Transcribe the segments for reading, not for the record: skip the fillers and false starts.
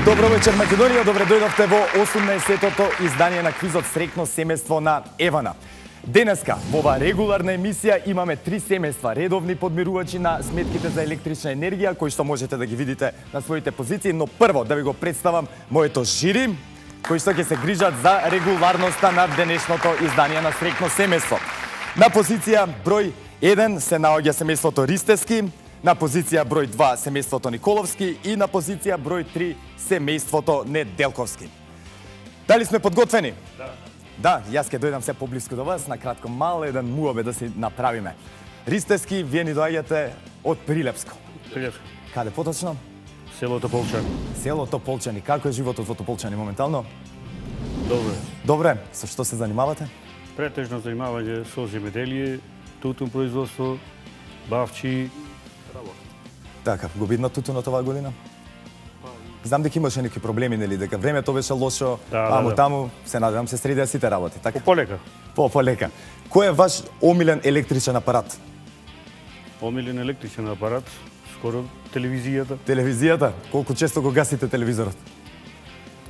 Добро вечер, Македонија, добре дојдовте во 18-тото издание на квизот Среќно семејство на Евана. Денеска, во оваа регуларна емисија, имаме 3 семејства, редовни подмирувачи на сметките за електрична енергија, кои што можете да ги видите на своите позиции, но прво да ви го представам моето жири, кои што ќе се грижат за регуларноста на денешното издание на Среќно семејство. На позиција број 1 се наоѓа семејството Ристески, на позиција број 2 семејството Николовски и на позиција број 3 семејството Неделковски. Дали сме подготвени? Да, јас ќе дојдам се поблиску до вас, на кратко мал еден муабе да си направиме. Ристески, вие ни доаѓате од Прилепско. Прилепско. Каде поточно? Село Тополчани. Село Тополчани. Како е животот во Тополчани моментално? Добре. Добре, со што се занимавате? Претежно занимавање со земјоделие, тутун производство, бавчи. Така, го видно тутунот оваа година? Знам дека имаше некои проблеми, нели, дека времето беше лошо, таму, се надевам се средија сите работи, така? Полека. Полека. Кој е ваш омилен електричен апарат? Омилен електричен апарат, скоро телевизијата. Телевизијата? Колку често го гасите телевизорот?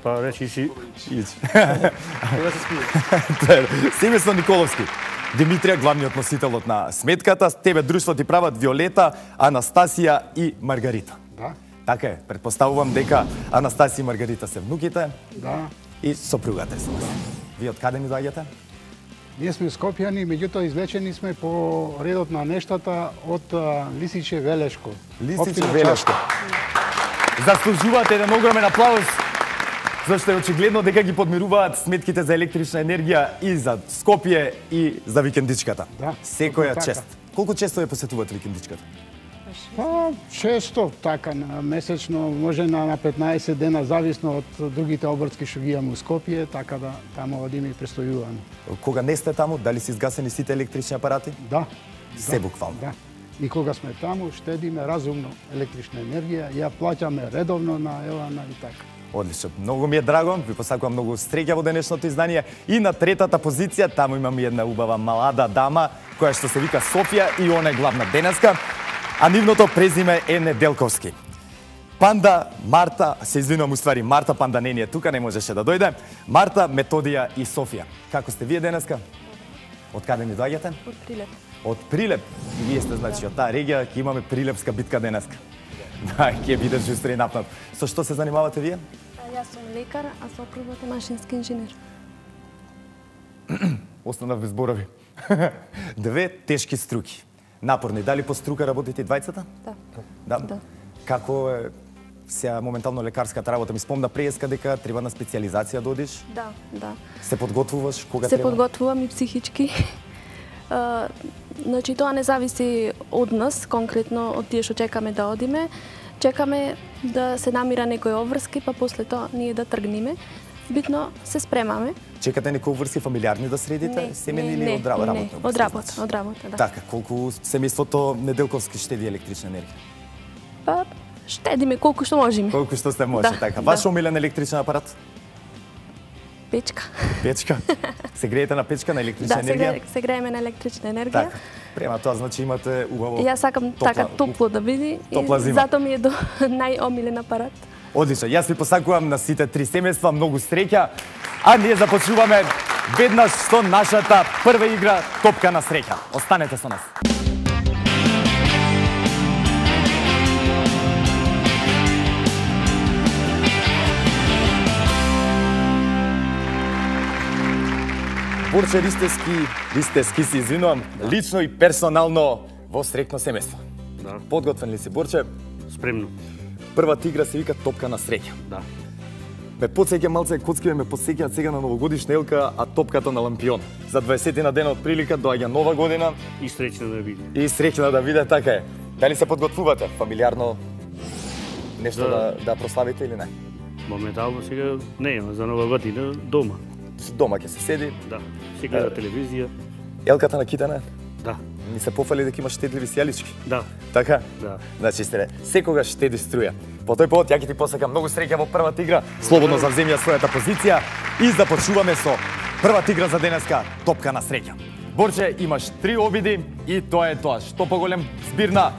Па речи си. Кога се спие? Семејство Николовски. Димитрија, главниот носителот на сметката, тебе друштво ти прават Виолета, Анастасија и Маргарита. Да. Така е, предпоставувам дека Анастасија и Маргарита се внуките. Да. И сопругата се. Вие од каде ми доаѓате? Ние сме скопјани, меѓутоа извлечени сме по редот на нештата од Лисиче Велешко. Лисиче Велешко. Заслужувате еден огромен аплауз, зашто е очигледно дека ги подмируваат сметките за електрична енергија и за Скопје и за викендичката. Да. Секоја така. чест. Колку често ја посетувате викендичката? Па, често, така, месечно, може на 15 дена, зависно од другите обртски што ги имаме у Скопје, така да таму одиме и престојуваме. Кога не сте таму, дали се изгасени сите електрични апарати? Да. Се буквално. Да. И кога сме таму, штедиме разумно електрична енергија, ја плаќаме редовно на Евана и така. Одлично. Многу ми е драго, ви посакувам многу среќа во денешното издание. И на третата позиција, таму имаме една убава малада дама, која што се вика Софија и она е главна денеска, а нивното презиме е Неделковски. Панда, Марта, се извинувам уствари, Марта Панда не е тука, не можеше да дојде. Марта, Методија и Софија. Како сте вие денеска? Од каде ни доаѓате? Од Прилеп. Од Прилеп. И вие сте, значи, од таа регија, ќе имаме прилепска битка денеска. Да, ќе биде жустро и напнат. Со што се занимавате вие? Јас сум лекар, а сопругот е машински инженер. Останав без зборови. Две тешки струки. Напорни. Дали по струка работите двајцата? Да. Да. Како е сега моментално лекарската работа? Ми спомна преска дека треба на специализација да одиш. Да. Се подготвуваш кога Се треба? подготвувам и психички. Значи тоа не зависи од нас, конкретно од тие што чекаме да одиме. Чекаме да се намира некои обврски, па после тоа ние да тргнеме. Битно се спремаме. Чекате некои обврски фамилиарни да средите? Семени или од работа? Не, од работа, да. Така, колку семејството Неделковски штеди електрична енергија? Па штедиме колку што можеме. Колку што сте може, така. Ваш омилен електричен апарат? Печка. Печка? Се греете на печка на електрична енергија? Да, се грееме на електрична енергија. Така. Према тоа значи имате убаво. Јас сакам така топло да биде и зато ми е до најомилен апарат. Одлично. Јас ви посакувам на сите 3 семејства многу среќа, а ние започнуваме веднаш со нашата прва игра Топка на среќа. Останете со нас. Борче Ристески се извинувам, лично и персонално во Среќно семејство. Да. Подготвен ли си, Борче? Спремно. Првата игра се вика Топка на среќа. Да. Ме подсеќа малце коцкиве ме подсеќаат сега на новогодишна елка, а топката на лампион. За 20 дена од прилика доаѓа нова година И среќна да биде. и среќна да биде, така е. Дали се подготвувате фамилиарно нешто да прославите или не? Моментално сега не има за нова година дома. Дома ќе се седи. Да. Се гледа телевизија. Елката на Китане? Да. Ни се пофали дека има штедливи сијалички. Да. Така? Да. Значи сте секогаш штеди струја. По тој повод ја ќе ти посакам многу среќа во првата игра. Слободно завземи својата позиција и започнуваме со првата игра за денеска Топка на среќа. Борче, имаш 3 обиди и тоа е тоа. Што поголем збир на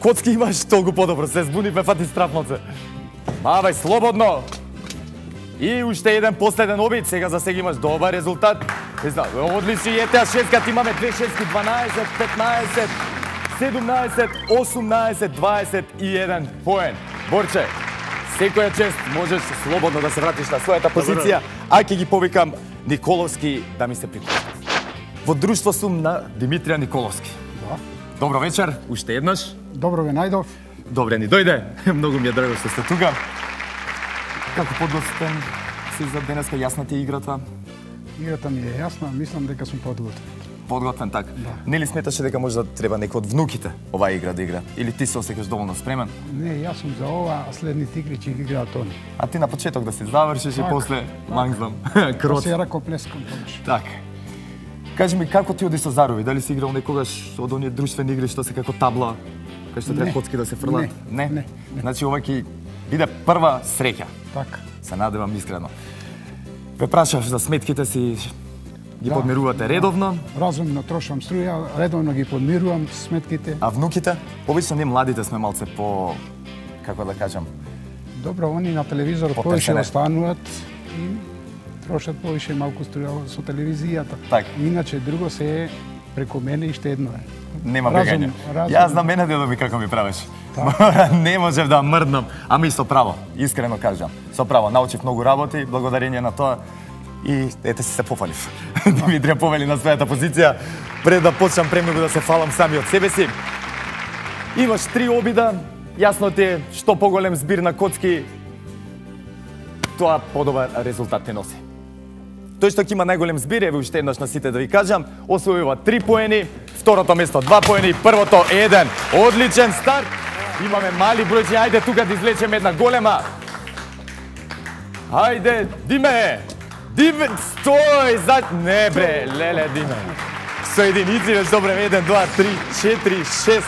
коцки имаш, толку подобро. Се збуни, ме фати страв малце. Мавај, слободно. И уште еден последен обид, сега за сега имаш добар резултат. Одлични ете, шескат имаме 2 шески, 12, 15, 17, 18, 21 поен. Борче, секоја чест можеш слободно да се вратиш на својата позиција, а ќе ги повикам Николовски да ми се приклучат. Во друштво сум на Димитрија Николовски. Да. Добро вечер, уште еднаш. Добро ве најдов. Добре ни дојде, многу ми е драго што сте тука. Како подготвен си за денеска, јасна ти е играта? Играта ми е јасна, мислам дека сум подготвен. Подготвен, така. Да. Нели сметаше дека може да треба некој од внуките оваа игра да игра? Или ти се осекаш доволно спремен? Не, јас сум за ова, а следните игри ќе ги играат они. А ти на почеток да се завршиш и Так, после мангзам. Да Крот. се ракоплескам тогаш. Така. Кажи ми, како ти оди со Зарови? Дали си играл некогаш од оние друштвени игри што се како табла, кај што треба Не. коцки да се фрлат? Не. Значи ова ќе биде прва среќа. Така. Се надевам искрено. Ве прашав за сметките си, ги Да. подмирувате редовно, Разумно трошам струја, редовно ги подмирувам сметките. а внуките? Обично ние младите сме малце по, како да кажам, Добро, они на телевизор повеќе Потесене. остануваат и трошат повеќе малку струја со телевизијата. Така. Иначе друго се е преку мене и штедно е. нема Разумно, бегање. разумно. Јас знам мене дедо ми како ми правиш. Не можев да мрднам, ами со право, искрено кажам. Со право, научив многу работи, благодарение на тоа. И ете се пофалив. Димитрија повели на својата позиција. Пред да почнам премногу да се фалам сами од себе си. Имаш 3 обида, јасно ти е што поголем збир на коцки, тоа подобар резултат те носи. Тој што ќе има најголем збир, еве уште еднаш на сите да ви кажам, освојува 3 поени, второто место 2 поени, првото 1. Одличен старт. Имаме мали бројчи, ајде тука да извлечеме една голема. Ајде, Диме! Диме, стој, не бре, леле, Диме. Со единици, веш добре, 1, 2, 3, 4, 6,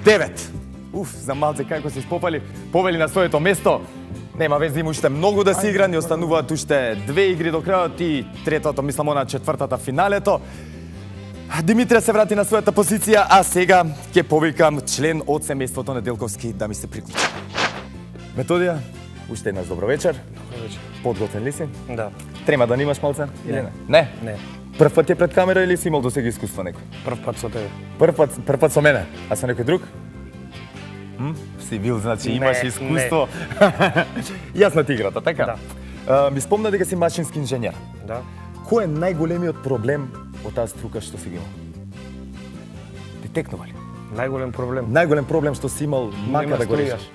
9. Уф, за малце како се испопали, повели на своето место. Нема вез, има уште многу да се игра, ни остануваат уште 2 игри до крајот и третото, мислам, она четвртата финалето. Димитрија се врати на својата позиција, а сега ќе повикам член од семејството Неделковски да ми се приклучи. Методија, уште еднаш добро вечер. Добро вечер. Подготвен ли си? Да. Трема да немаш малце? Или Не. Не? Не. Прв пат е пред камера или си имал досега искуство некој? Прв пат со тебе. Прв пат со мене, а со некој друг? Си бил, значи Не, имаш искуство. Јасна ти играта, така? Да. Ми спомна дека си машински инженер. Да. Кој е најголемиот проблем од таа струка што си ги имал? Детектнува ли? Најголем проблем. Најголем проблем што си имал мака Нема да го струја. решиш?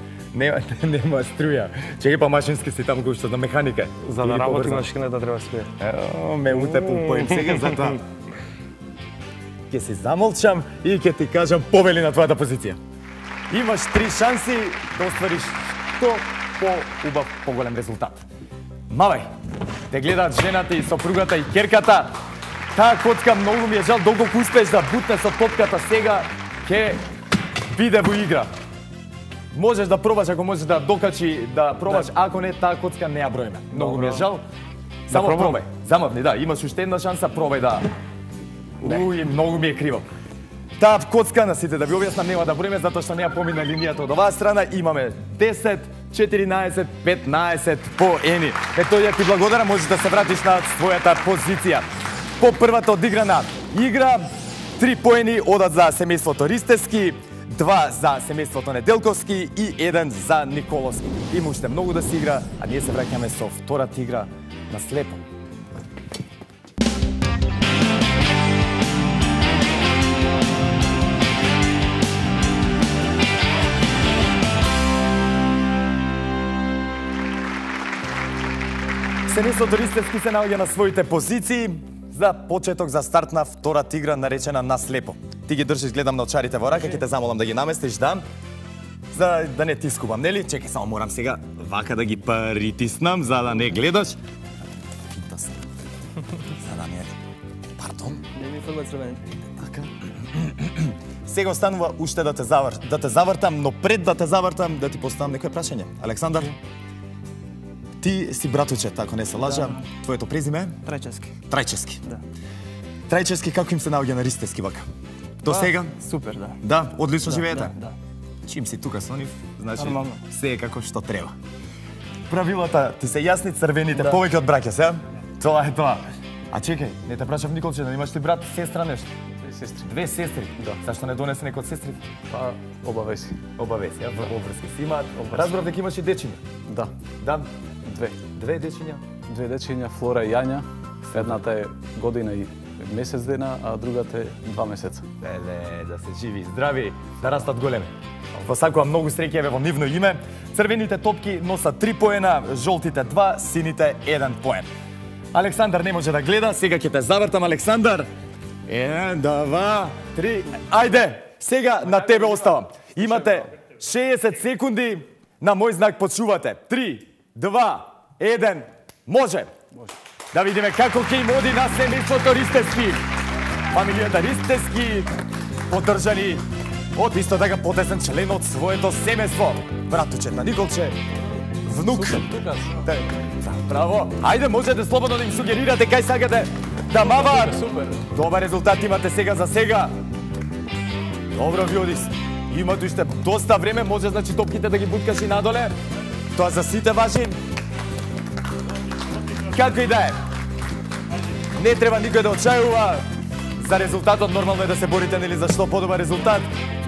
Нема струја. Чеки па машински си таму кој што на механика. За Или да работи побрзо? машината треба све. Ме утепу поим сега затоа. Ќе се замолчам и ќе ти кажам повели на твојата позиција. Имаш 3 шанси да оствариш што по-убав, поголем резултат. Мавај, те гледаат жената и сопругата и керката. Таа коцка многу ми е жал, доколку успееш да бутне со топката сега, ќе биде во игра. Можеш да пробаш, ако можеш да докачи, да пробаш, ако не, таа коцка не ја броиме. Многу ми е жал. Само пробам? пробај. Замавни, да, имаш уште една шанса, пробај да. Уј, многу ми е криво. Таа коцка, на сите да ви објаснам, нема да броиме затоа што не ја помина линијата од оваа страна. Имаме 10, 14, 15 поени. Методија, ти благодарам, можеш да се вратиш на својата позиција. По првата одиграна игра, 3 поени одат за семејството Ристевски, 2 за семејството Неделковски и 1 за Николовски. Има уште многу да се игра, а ние се враќаме со втората игра на слепо. Семејството Ристевски се наоѓа на своите позиции за почеток за старт на втората игра наречена на слепо. Ти ги држиш, гледам на очарите во рака, ќе те замолам да ги наместиш, да. За да не ти скубам, нели? Чекај, само морам сега вака да ги притиснам за да не гледаш. Финта се. За да не. Пардон. Не ми фрлат црвените. Така. Сега останува уште да те завртам, но пред да те завртам да ти поставам некој прашање. Александар, ти си братуче, ако не се лажа. Твоето презиме е? Трајчески. Трајчески. Да. Трајчески, како им се наоѓа на Ристевски вака? До сега? Супер, да. Да, одлично живеете. Да. Чим си тука со нив, значи Нормално. се е како што треба. Правилата ти се јасни, црвените повеќе од браќа се? Тоа е тоа. А чекај, не те прашав Николче, да имаш ти брат, сестра нешто? Сестри. Две сестри? Да. Зашто не донесе некој од сестрите? Па, обавеси. Обавеси, ја, обврски си имаат. Разбрав дека имаш и дечиња. Да. Да, Две. две дечиња. Две дечиња, Флора и Јања. Едната е година и месец дена, а другата е 2 месеца. Леле, да се живи и здрави, да растат големи. Посакувам многу среќа во нивно име. Црвените топки носат 3 поена, жолтите 2, сините 1 поен. Александар не може да гледа, сега ќе те завртам, Александар. 1, 2, 3, ајде, сега на тебе оставам. Имате 60 секунди, на мој знак почувате. 3, 2, 1, може. Да видиме како ќе им оди на семејството Ристевски. Фамилијата Ристевски, поддржани од исто така потесен член од своето семејство. Братучет на Николче, внук. Тука. Да, браво. Ајде, можете слободно да им сугерирате кај сакате да маваат. Супер. Добар резултат имате сега за сега. Добро ви оди. Имате уште доста време, може значи топките да ги буткаш и надоле. Тоа за сите важи. Како и да е. Не треба никој да очајува. За резултатот нормално е да се борите, нели, за што подобар резултат.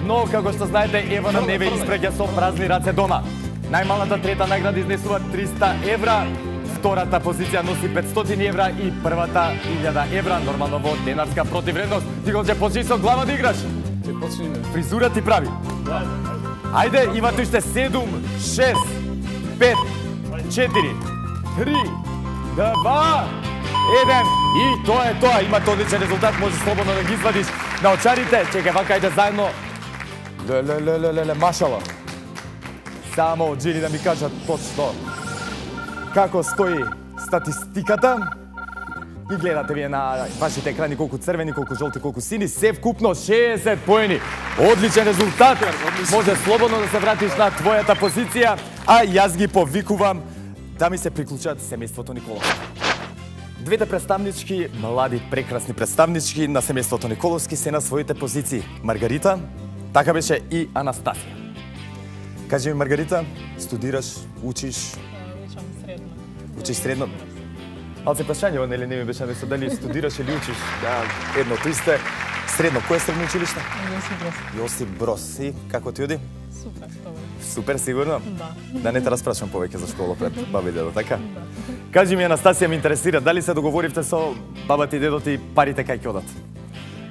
Но, како што знаете, Евана не ве испреќа со празни раце дома. Најмалата трета награда изнесува 300 евра, втората позиција носи 500 евра и првата 1000 евра, нормално во денарска противредност. Ти го почни со глава да играш. Ќе почнеме. Фризура ти прави. Ајде, имате уште 7, 6, 5, 4, 3, 2, 1. И тоа е тоа. Имате одличен резултат, може слободно да ги извадиш на очарите. Чекај, вака, ајде заедно. Леле, машала. Само од жири да ми кажат точно како стои статистиката. И гледате вие на вашите екрани колку црвени, колку жолти, колку сини. Се вкупно 60 поени. Одличен резултат. Може слободно да се вратиш на твојата позиција. А јас ги повикувам да ми се приклучат семејството Николов. Двете представнички, млади, прекрасни представнички на семејството Николовски се на своите позиции. Маргарита, така беше и Анастасија. Кажи ми, Маргарита, студираш, учиш? Учам средно. Учиш средно? Ал се прашањево, нели не ми беше место дали студираш или учиш? Да, едното исте. Средно, кое средно училиште? Јосип Брос. И како ти оди? Супер, добро. Супер, сигурно? Да. Да не те распрашам повеќе за школа пред баба и дедо, така? Да. Кажи ми, Анастасија, ме интересира, дали се договоривте со бабата и дедото и парите кај ќе одат?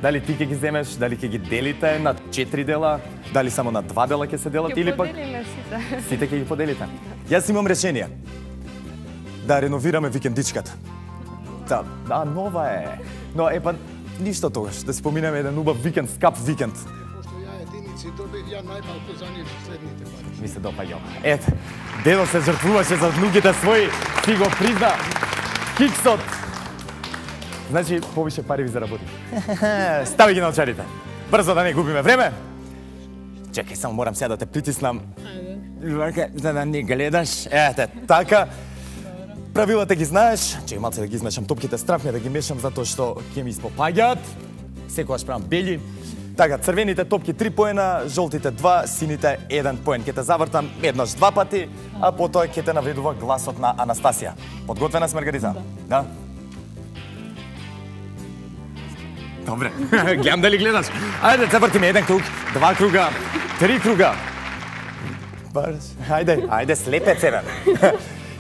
Дали ти ќе ги земеш, дали ќе ги делите на 4 дела, дали само на 2 дела ќе се делат или пак поделиме сите. сите ќе ги поделите? Јас имам решение. Да реновираме викендичката. Да, нова е. Но па ништо тогаш, да си поминеме еден убав викенд, скап викенд. Пошто ја единици добив, ја најмалку за нив следните пари. Ми се допаѓа. Ете, дедо се жртвуваше за внуките своји, си го призна. Киксот. Значи, повише пари ви заработи. Стави ги на очарите. Брзо да не губиме време. Чекај, само морам сега да те притиснам. Ајде. За да не гледаш. Ете, така. Правилата ги знаеш. Чекај малце да ги измешам топките, страх ме да ги мешам затоа што ќе ми испопаѓаат. Секогаш правам бели. Така, црвените топки 3 поена, жолтите 2, сините 1 поен. Ќе те завртам еднаш 2 пати, а потоа ќе те наведува гласот на Анастасија. Подготвена си, Маргарита? Да. Добре, гледам дали гледаш. Ајде, завртиме еден круг, 2 круга, 3 круга. Ајде, слепец е, бе.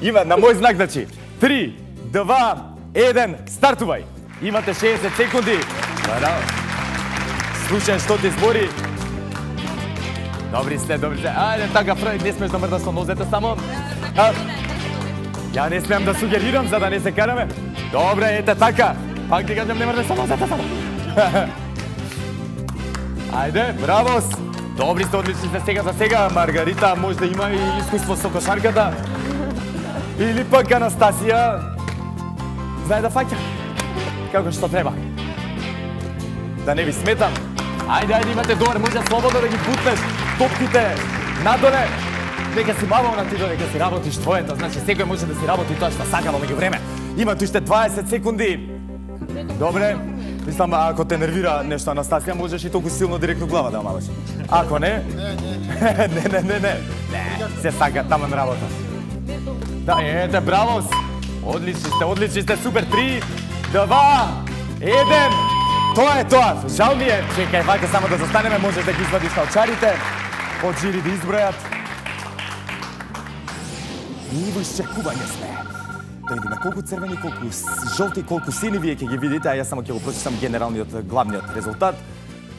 Има на мој знак, значи. 3, 2, 1, стартувај. Имате 60 секунди. Браво. Слушај што ти збори. Добри сте. Ајде, така, не смеш да мрда со нозете само. Ја не смеам да сугерирам за да не се караме. Добре, ете така. Пак ти кажам, не мрда со нозете само. Ајде, браво! Добри сте, одлични сте сега за сега. Маргарита може да има и искуство со кошарката. Или пак Анастасија знае да фаќа. Како што треба. Да не ви сметам. Ајде, имате добар, може слободно да ги бутнеш топките надоле. Нека си мавал на ти додека си работиш твоето. Значи, секој може да си работи тоа што сака во меѓувреме. Имате уште 20 секунди. Добре. Мислам, ако те нервира нешто, Анастасија, можеш и толку силно директно глава да маваш. Ако не... Не. Се сака таман работа. Да, ете, браво! Одлични сте, супер, 3, 2, 1... Тоа е тоа! Жал ми е, чекај, вака само да застанеме, можеш да ги извадиш научарите, од жири да избројат. И во исчекување сме. Да видиме колку црвени, колку жолти, колку сини вие ќе ги видите, а јас само ќе го прочитам генералниот, главниот резултат.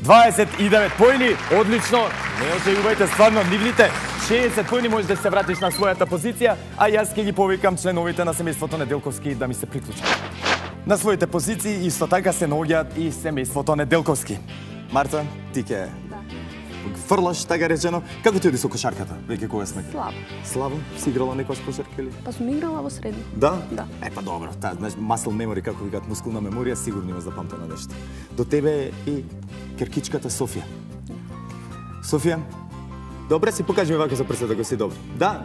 29 поени, одлично, не оживувајте, стварно, нивните 60 поени можеш да се вратиш на својата позиција, а јас ќе ги повикам членовите на семејството Неделковски да ми се приклучат. На своите позиции исто така се наоѓаат и семејството Неделковски. Марта, ти ќе фрлаш, така речено. Како ти оди со кошарката? Веќе кога сме? Слабо. Слабо? Си играла некојаш кошарка или? Па сум играла во средно. Да? Да. Па добро, таа знаеш muscle memory, како викаат, мускулна меморија, сигурно има запамтено нешто. До тебе и керкичката Софија. Софија, добре си покажи ми вака за прсет ако си добро. Да?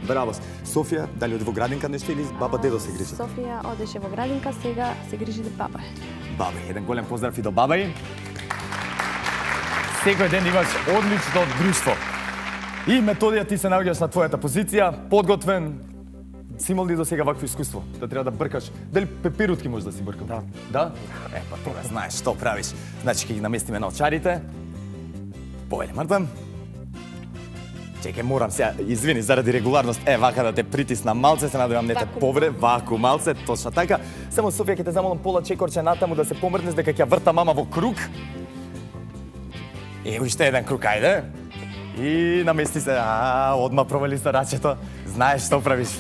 Браво. Софија, дали оди во градинка нешто или баба дедо се грижи? Софија одеше во градинка, сега се грижи до баба. Баба, еден голем поздрав и до баба и. Секој ден имаш одлично друштво. И Методија, ти се наоѓаш на твојата позиција, подготвен. Си имал ли до сега вакво искуство? Да треба да бркаш? Дали пепирутки може да си бркам? Да. Да? Па тога знаеш што правиш. Значи ќе ги наместиме на очарите. Повеле, Марта. Чекај, морам сега, извини, заради регуларност, вака да те притисна малце, се надевам не те повре, ваку малце, точно така. Само Софија, ќе те замолам пола чекорче натаму да се помрднеш дека ќе врта мама во круг. Уште еден круг, ајде. И намести се, одма провали со рачето. Знаеш што правиш.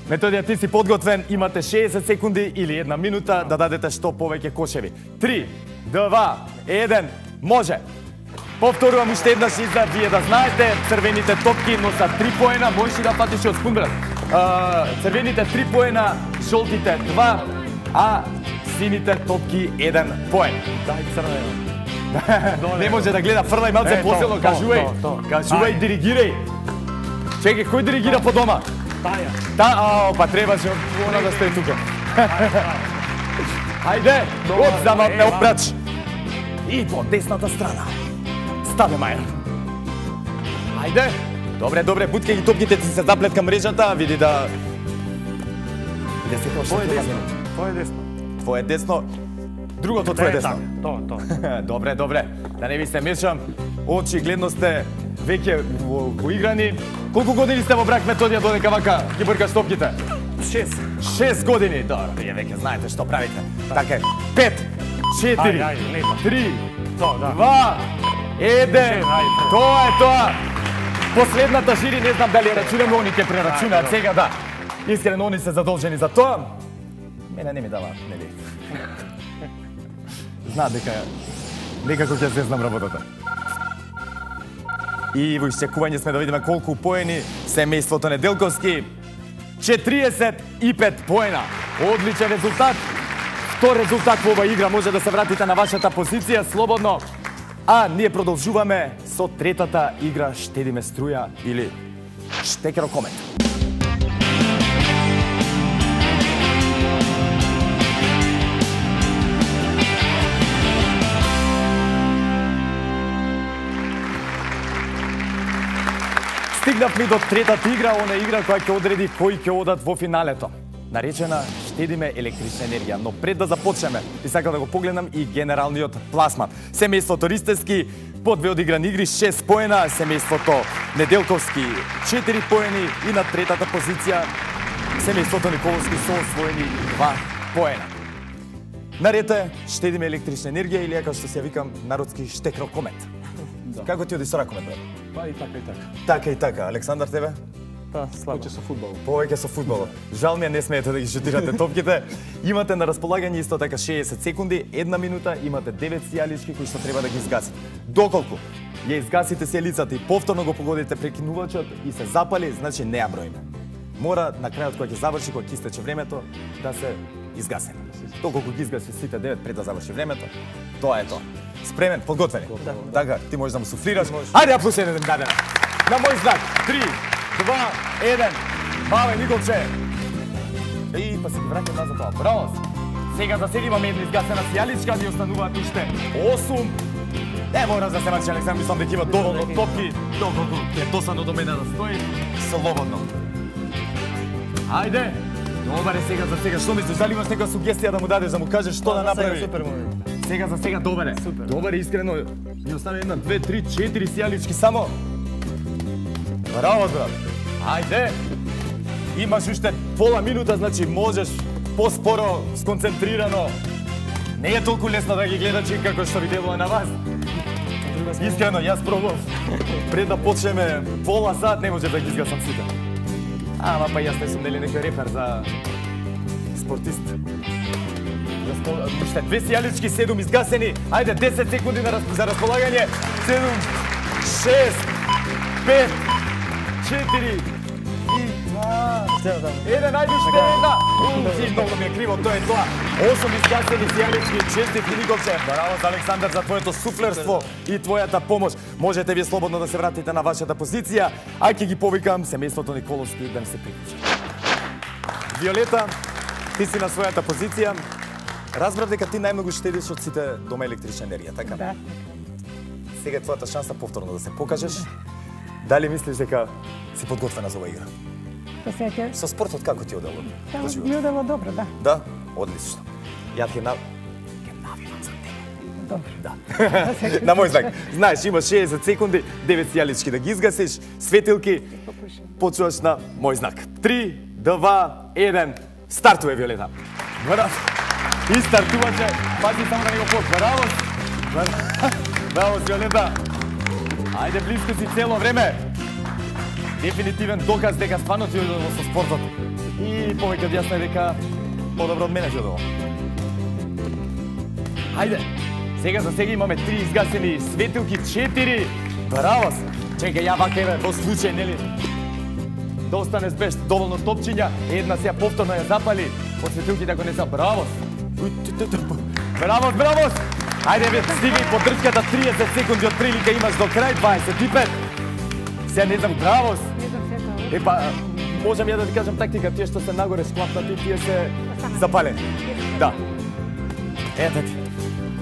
Методија, ти си подготвен, имате 60 секунди или 1 минута да дадете што повеќе кошеви. 3, 2, 1, може! Повторувам уште еднаш и за вие да знаете, црвените топки носат 3 поена, можеш и да патиш од спун, брат. Црвените 3 поена, жолтите 2, а сините топки 1 поен. Дај црвено. Не може да гледа, фрлај малце поселно, кажувај, диригирај. Чекај, кој диригира по дома? Таја. Па требаше она да стои тука. Ајде, од замат не опрач. И по десната страна. Ставе Маја. Ајде. Добре, буткај ги топките, ти се заплет кам мрежата, види да... Твоје десно. Твоје десно. Твоје десно. Другото твоје десно. Тоа. Добре. Да не ви се мешам. Очигледно сте веќе во играни. Колку години сте во брак, Методија, додека вака ги бркаш топките? 6 години. Добро, вие веќе знаете што правите. Така е. 5, 4, 3, 2, 1. Тоа. Последната жири, не знам дали рачунаме, они ќе прерачунаат сега, да. Искрено, они се задолжени за тоа. Мене не ми дава, нели? Знаат дека некако ќе се знам работата. И во исчекување сме да видиме колку поени семејството Неделковски. 45 поена. Одличен резултат. Втор резултат во оваа игра, може да се вратите на вашата позиција слободно. А ние продолжуваме со третата игра Штедиме струја или Штекерокомет. Стигнавме до третата игра, она игра која ќе одреди кои ќе одат во финалето. Наречена Штедиме електрична енергија. Но пред да започнеме, би сакал да го погледнам и генералниот пласман. Семејството Ристевски по 2 одиграни игри 6 поена, семејството Неделковски 4 поени и на третата позиција семејството Николовски со освоени 2 поена. Наред е Штедиме електрична енергија или како што се ја викам народски Штекерокомет. Како ти оди со ракомет, брат? Па и така. Така и така. Александар, тебе? Па, слабо. Повеќе со фудбал. Повеќе со фудбал. Жал ми е, не смеете да ги шутирате топките. Имате на располагање исто така 60 секунди, 1 минута, имате 9 сијалички кои што треба да ги изгасите. Доколку ја изгасите сијалицата и повторно го погодите прекинувачот и се запали, значи не ја броиме. Мора на крајот кога ќе заврши, кога ќе истече времето, да се изгасени. Доколку ги изгаси сите 9 пред да заврши времето, тоа е тоа. Спремен, подготвени. Така, ти можеш да му суфлираш. Ајде, ја плюс еден дадеме. На мој знак. 3, 2, 1. Бабе, Николче. И па се ги враќам назад тоа. Браво. Сега за сега имаме една изгасена сијаличка, ни остануваат уште 8. Не мора да се мачи, Александр, мислам дека има доволно топки, доколку е досадно до мене да стои, слободно. Ајде! Добар е сега за сега. Што мислиш, дали имаш некоја сугестија да му дадеш, да му кажеш што да направи? Супер момент. Сега за сега добар е. Добар е, искрено. Ни остане 1, 2, 3, 4 сијалички само. Браво, брат. Ајде! Имаш уште пола минута, значи можеш поспоро, сконцентрирано. Не е толку лесно да ги гледачи како што ви делува на вас. Искрено, јас пробав. Пред да почнеме пола сат, не може да ги изгасам сите. Ама па јас не сум нели некој репер за спортист. Уште 2 сијалички, 7 изгасени. Ајде, 10 секунди за располагање. 7, 6, 5, 4 и 2. Еден, ајде уште една. Многу ми е криво, тоа е тоа. 8 изгасени сијалички, честит Николче. Браво за Александар за твоето суфлерство и твојата помош. Можете ви слободно да се вратите на вашата позиција, а ќе ги повикам семејството Николовски да ми се приклучи. Виолета, ти си на својата позиција. Разбрав дека ти најмногу штедиш од сите дома електрична енергија, така? Да. Сега е твојата шанса повторно да се покажеш. Дали мислиш дека си подготвена за оваа игра? Па сега Со спортот како ти одело? ми одело добро, да. Да, одлично. Ја ќе навивам за тебе. Добро. Да. На мој знак. Знаеш, имаш 60 секунди, 9 сијалички да ги изгасиш, светилки. Почуваш на мој знак. 3, 2, 1. Стартуве, Виолета. Браво. И стартуваше. Пази само да не го пот. Браво. Браво, Виолета. Ајде, близко си цело време. Дефинитивен доказ дека стварно ти одело со спортот. И повеќе од јасно е дека подобро од мене ти одело. Ајде. Сега за сега имаме 3 изгасени светилки, 4. Браво! Чекај, ја вака еве во случај, нели? Да останеш без доволно топчиња, една сега повторно ја запали, од светилките ако не са браво! Браво, браво! Ајде бе, стигај поддршката, 30 секунди од прилика имаш до крај, 25. Сега не знам, браво! Епа, можам ја да ти кажам тактика, тие што се нагоре склапнати, тие се запалени. Да. Ето ти.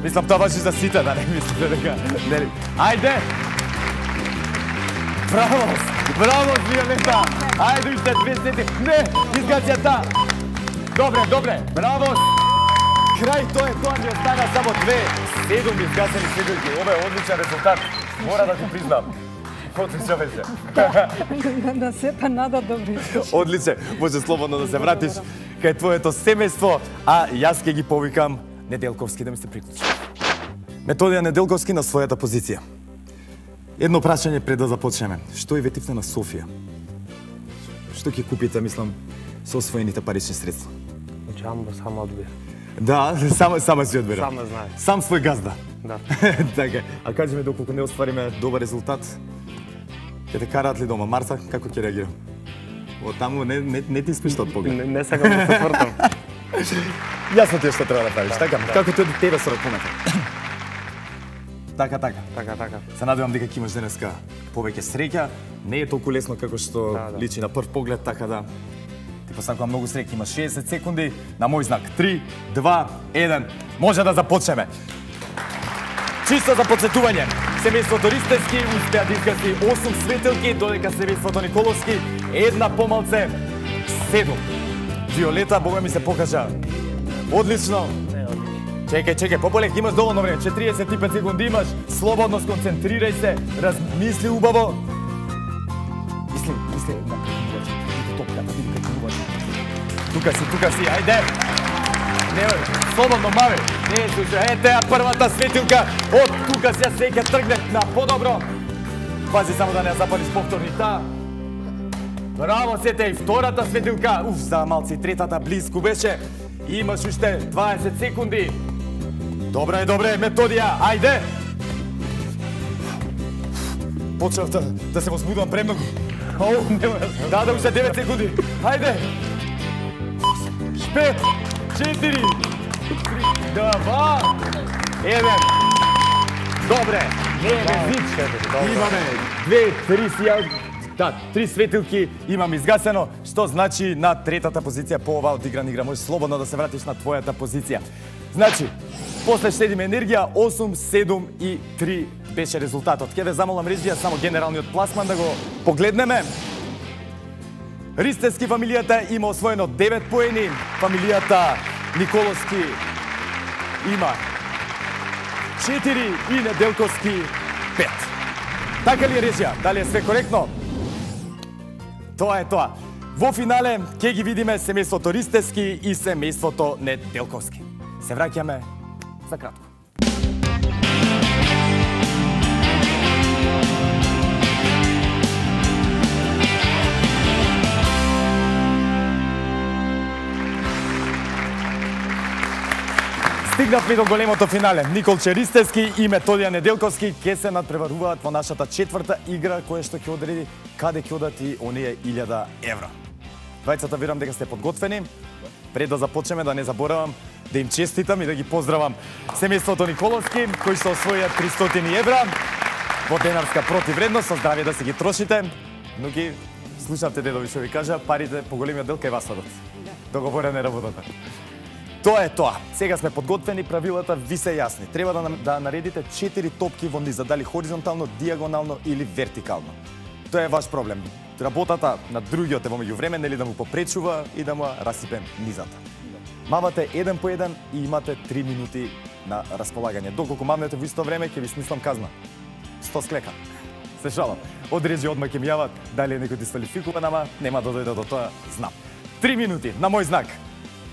Мислам, тоа важи за сите, да не мислите дека... Нели? Ајде! Браво! Браво, Виолета! Ајде, уште 2 сети. Не! Изгасјата! Добре, добре! Браво! Крај, тоа е тоа, ни остана само 2. 7 изгасени светилки. Ова е одличен резултат. Мора да ти признам. Отлично беше. На сепа нада добри. Одличен. Може слободно да се вратиш кај твоето семејство, а јас ќе ги повикам Неделковски да ми се приклучи. Методија Неделковски на својата позиција. Едно прашање пред да започнеме. Што и ветивте на Софија? Што ќе купите, мислам, со освоените парични средства? Джамбо само одбир. Да, само си одбира. Само знаеш. Сам свој газда. Да. Така. А кажи ми, доколку не оствариме добар резултат, ќе те караат ли дома? Марса, како ќе реагира? Од таму не ти спишта од поглед. Не сакам да се твртам. Јасно ти е што треба да правиш, така? Како ти од тебе со ракумата? Така. Така. Се надевам дека ќе имаш денеска повеќе среќа. Не е толку лесно како што Да. личи на прв поглед, така да ти посакувам многу среќа. Имаш 60 секунди на мој знак. 3, 2, 1. Може да започнеме. Чисто за подсетување. Семејството Ристевски успеа да изгаси 8 светилки, додека семејството Николовски една помалце 7. Виолета, бога ми се покажа. Одлично. Чекај, пополек, имаш доволно време. 45 секунди имаш. Слободно сконцентрирај се, размисли убаво. Мисли, види топката, види како убаво. Тука си, ајде. Не, слободно мави. Не, слушај, ете ја првата светилка. Од тука се ќе тргне на подобро. Пази само да не ја запалиш повторнита. Браво, сете и втората светилка. За малци третата близко беше. Имаш уште 20 секунди. Добре, методија, ајде! Почнав да се возбудувам премногу. Да, уште 9 секунди. Ајде! 5, 4, 3, 2, 1. Добре, не е безич. Имаме 2, 3 сијалички. Да, 3 светилки имам изгасено, што значи на третата позиција по оваа одиграна игра. Можеш слободно да се вратиш на твојата позиција. Значи, после штедиме енергија, 8, 7 и 3 беше резултатот. Ке ве замолам режија само генералниот пласман да го погледнеме. Ристевски фамилијата има освоено 9 поени, фамилијата Николовски има 4 и Неделковски 5. Така ли е режија? Дали е све коректно? Тоа е тоа. Во финале ќе ги видиме семејството Ристевски и семејството Неделковски. Се враќаме за кратко. Стигнавме до големото финале. Николче Ристевски и Методија Неделковски ќе се надпреваруваат во нашата четврта игра, која што ќе одреди каде ќе одат и оние 1000 евра. Двајцата верувам дека сте подготвени. Пред да започнеме, да не заборавам да им честитам и да ги поздравам семејството Николовски, кои што освоија 300 евра во денарска противредност. Со здравје да се ги трошите. Но ги слушавте дедови што ви кажа, парите по големиот дел кај вас одат. Договорена е работата. Тоа е тоа. Сега сме подготвени, правилата ви се јасни. Треба да наредите 4 топки во низа, дали хоризонтално, дијагонално или вертикално. Тоа е ваш проблем. Работата на другиот е во меѓувреме, нели да му попречува и да му расипе низата. Мавате еден по еден и имате 3 минути на располагање. Доколку мавнете во исто време, ќе ви смислам казна. 100 склека. Се шалам. Одрежи одма ќе ми јават дали некој дисквалификуван, ама нема да дојде до тоа, знам. 3 минути на мој знак.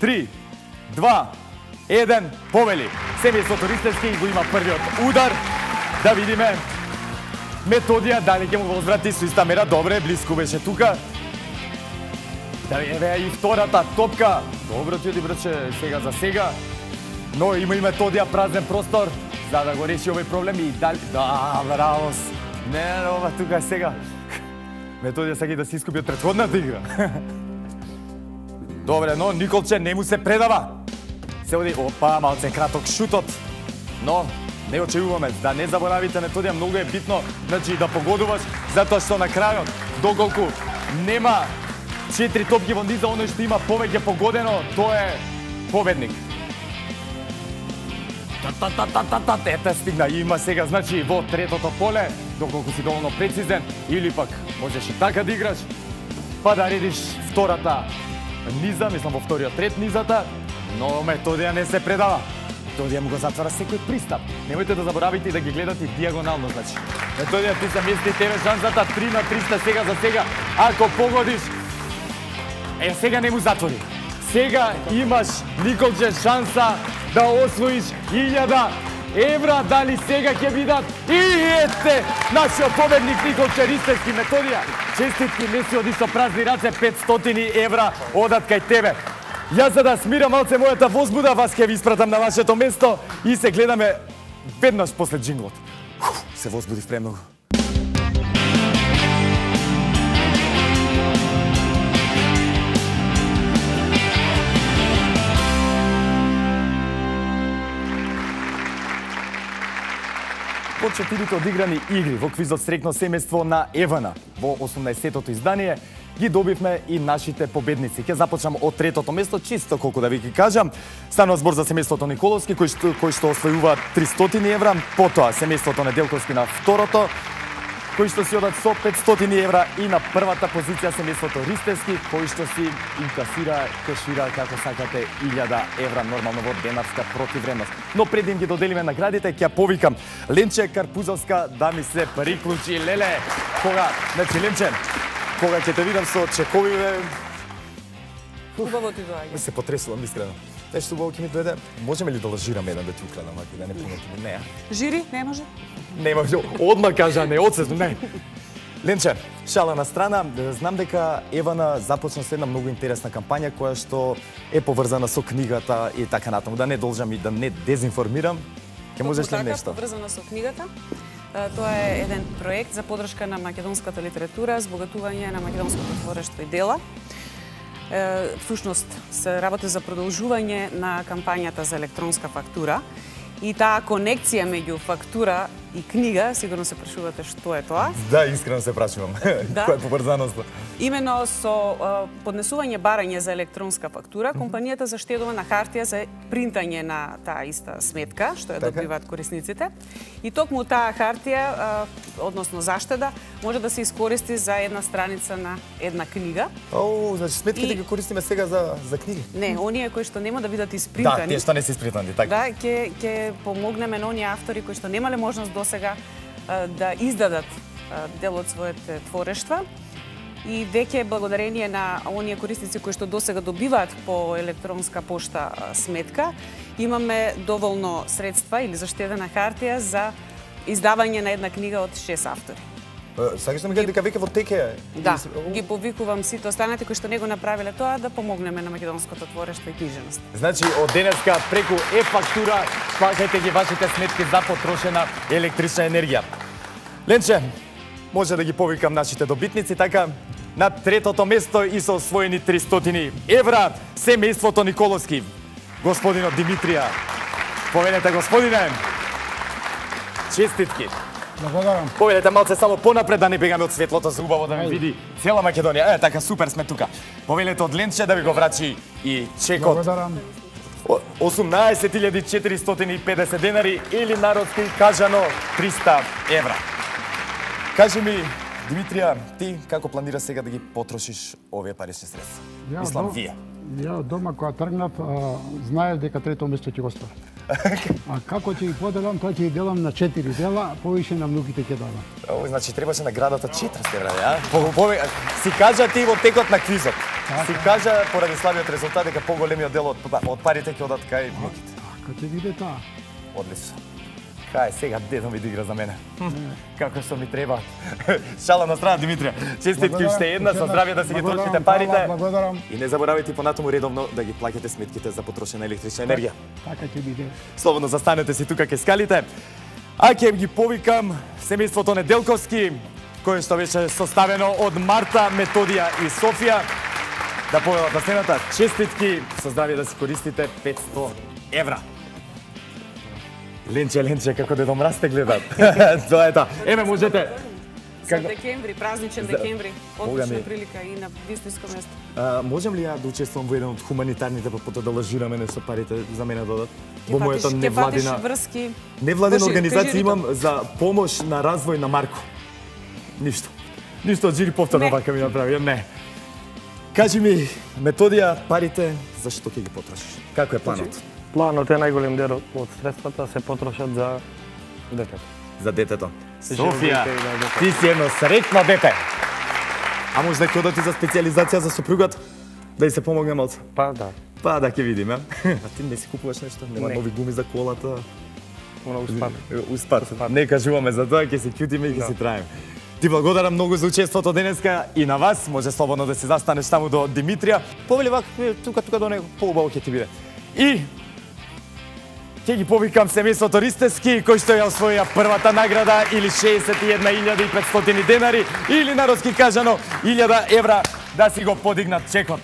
3, 2, 1, повели. Семејството Ристевски го има првиот удар. Да видиме Методија дали ќе му возврати со иста мера. Добре, блиску беше тука. Да видиме и втората топка. Добро ти оди, браче, сега за сега. Но има и Методија празен простор за да го реши овој проблем и дали... Да, бравос. Не, ова тука сега. Методија сака и да се искупи од претходната игра. Добре, но Николче не му се предава. Се оди, опа, малце краток шутот. Но не очекуваме, да не заборавите Методија, многу е битно, значи да погодуваш, затоа што на крајот, доколку нема 4 топки во низа, оној што има повеќе погодено, тоа е победник. Ете стигна, има сега, значи во третото поле, доколку си доволно прецизен, или пак можеш и така да играш, па да редиш втората низа, мислам во вториот ред низата, но Методија не се предава. Методија му го затвара секој пристап. Немојте да заборавите и да ги гледате дијагонално, значи. Методија, ти се мести тебе шансата 3 на 300 сега за сега. Ако погодиш, сега не му затвори. Сега имаш, Николче, шанса да освоиш 1000 евра. Дали сега ќе бидат? И ете, нашиот победник Николче Ристевски. Методија, честитки, не си оди со празни раце, 500 евра одат кај тебе. Јас за да смирам малце мојата возбуда, вас ќе ви испратам на вашето место и се гледаме веднаш после джинглот. Се возбудив премногу. По 4 одиграни игри во квизот Срекно семејство на Евана во 18-тото издание ги добивме и нашите победници. Ќе започнам од третото место, чисто колку да ви ги кажам. Станува збор за семејството Николовски, кој што освојува 300 евра, потоа семејството Неделковски на второто, кои што си одат со 500 евра, и на првата позиција семејството Ристевски, кој што си инкасира, кешира, како сакате, 1000 евра, нормално во денарска противредност. Но пред да им ги доделиме наградите, ќе повикам Ленче Карпузовска да ми се приклучи. Леле, кога, значи Ленче, кога ќе те видам со чекови, Убаво ти доаѓа. се потресувам искрено. Нешто убаво ќе ми дојде. Можеме ли да лажираме еден да ти украдам, ако да не пометиме? Не. Жири, не може? Нема, одма кажа, не одсесно, не. Ленче, шала на страна, знам дека Евана започна со една многу интересна кампања која што е поврзана со книгата и така натаму. Да не должам и да не дезинформирам. Ќе можеш ли нешто? Поврзана со книгата. Тоа е еден проект за поддршка на македонската литература, збогатување на македонското творештво и дела. Всушност се работи за продолжување на кампањата за електронска фактура и таа конекција меѓу фактура и книга, сигурно се прашувате што е тоа. Да, искрено се прашувам. Да. Која е побрзаноста? Имено со поднесување барање за електронска фактура, компанијата заштедува на хартија за принтање на таа иста сметка, што ја добиваат корисниците. И токму таа хартија, односно заштеда, може да се искористи за една страница на една книга. О, значи сметките ги користиме сега за книги? Не, оние кои што нема да бидат испринтани. Да, тие што не се испринтани, така. Да, ќе помогнеме на оние автори кои што немале можност досега да издадат дел од своите творештва. И веќе благодарение на оние корисници кои што досега добиваат по електронска пошта сметка, имаме доволно средства или заштедена хартија за издавање на една книга од 6 автори. Сакаш да ми кажеш дека веќе во теке? Да, ги повикувам сите останати кои што не го направиле тоа да помогнеме на македонското творештво и книжевност. Значи, од денеска преку e-фактура плаќајте ги вашите сметки за потрошена електрична енергија. Ленче, може да ги повикам нашите добитници, така на третото место и со освоени 300 евра, семејството Николовски. Господинот Димитрија. Повелете, господине. Честитки. Благодарам. Повелете малце само понапред да не бегаме од светлото, за убаво да ме види цела Македонија. Така супер сме тука. Повелете од Ленче да ви го врачи и чекот. Благодарам. 18.450 денари или народски кажано 300 евра. Кажи ми, Димитрија, ти како планираш сега да ги потрошиш овие парични средства? Мислам, вие. Ја дома кога тргнав, знаев дека трето место ќе го ставам. А како ќе ги поделам, тоа ќе ги делам на 4 дела, повише на внуките ќе дадам. О, значи требаше наградата 400 евра, а? Си кажа ти во текот на квизот. Си кажа поради слабиот резултат дека поголемиот дел од парите ќе одат кај внуките. Како ќе биде тоа? Одлично. Кај сега дедо ми да игра за мене. Како што ми треба. Шала на страна, Димитрија. Честитки уште една, со здравје да си ги трошите парите. Благодарам. И не заборавајте понатаму редовно да ги плаќате сметките за потрошена електрична енергија. Така ќе биде. Слободно застанете си тука кај скалите. А ќе ги повикам семејството Неделковски, кое што беше составено од Марта, Методија и Софија. Да повелат на сцената. Честитки, со здравје да си користите 500 евра. Ленче, како дедо Мраз те гледат. Тоа е тоа. Еме, можете. За декември, празничен декември, одлична прилика и на вистинско место. Можам ли ја да учествувам во еден од хуманитарните, па потоа да лажираме со парите за мене додат? Во мојата невладина врски. Невладина организација имам за помош на развој на Марко. Ништо. Ништо од жири повторно вака ми направи, не. Кажи ми, Методија, парите, зашто ќе ги потрошиш? Како е планот? Планот е најголем дел од средствата се потрошат за детето. За детето. Софија, ти си едно среќно дете. А може да ќе одати за специализација за сопругот? Да и се помогне малце? Па да. Па да, ќе видиме. А ти не си купуваш нешто? Нема нови гуми за колата? Она успат. Успат. Не кажуваме за тоа, ќе се ќутиме и ќе си траеме. Ти благодарам многу за учеството денеска и на вас. Може слободно да се застанеш таму до Димитрија. Повели вака, тука до него, поубаво ќе ти биде. И ќе ги повикам семејството Ристевски, кој што ја освоја првата награда или 61.500 денари или народски кажано 1000 евра да си го подигнат чекот.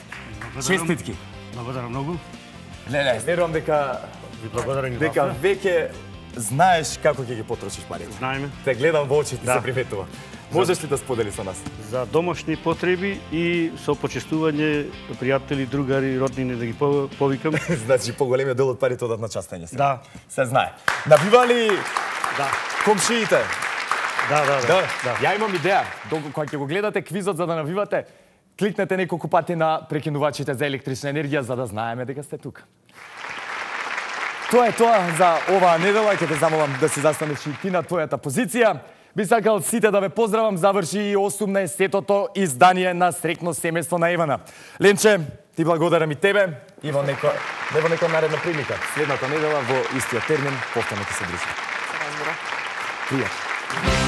Честитки. Благодарам многу. Леле, верувам дека веќе знаеш како ќе ги потрошиш парите. Знаеме. Те гледам во очите, се приветува. Можеш ли да сподели со нас? За домашни потреби и со почестување пријатели, другари, роднини да ги повикам. Значи поголемиот дел од парите одат на частење се. Да. Се знае. Навивали Да. комшиите? Да. Ја имам идеја. Кога ќе го гледате квизот за да навивате, кликнете неколку пати на прекинувачите за електрична енергија за да знаеме дека сте тука. Тоа е тоа за оваа недела. Ќе те замолам да си застанеш и ти на твојата позиција. Би сакал сите да ве поздравам, заврши и 18-тото издание на Среќно семејство на Евана. Ленче, ти благодарам и тебе и во некоја наредна прилика. Следната недела во истиот термин повторно ќе се дружиме. Разбира. Пријатно.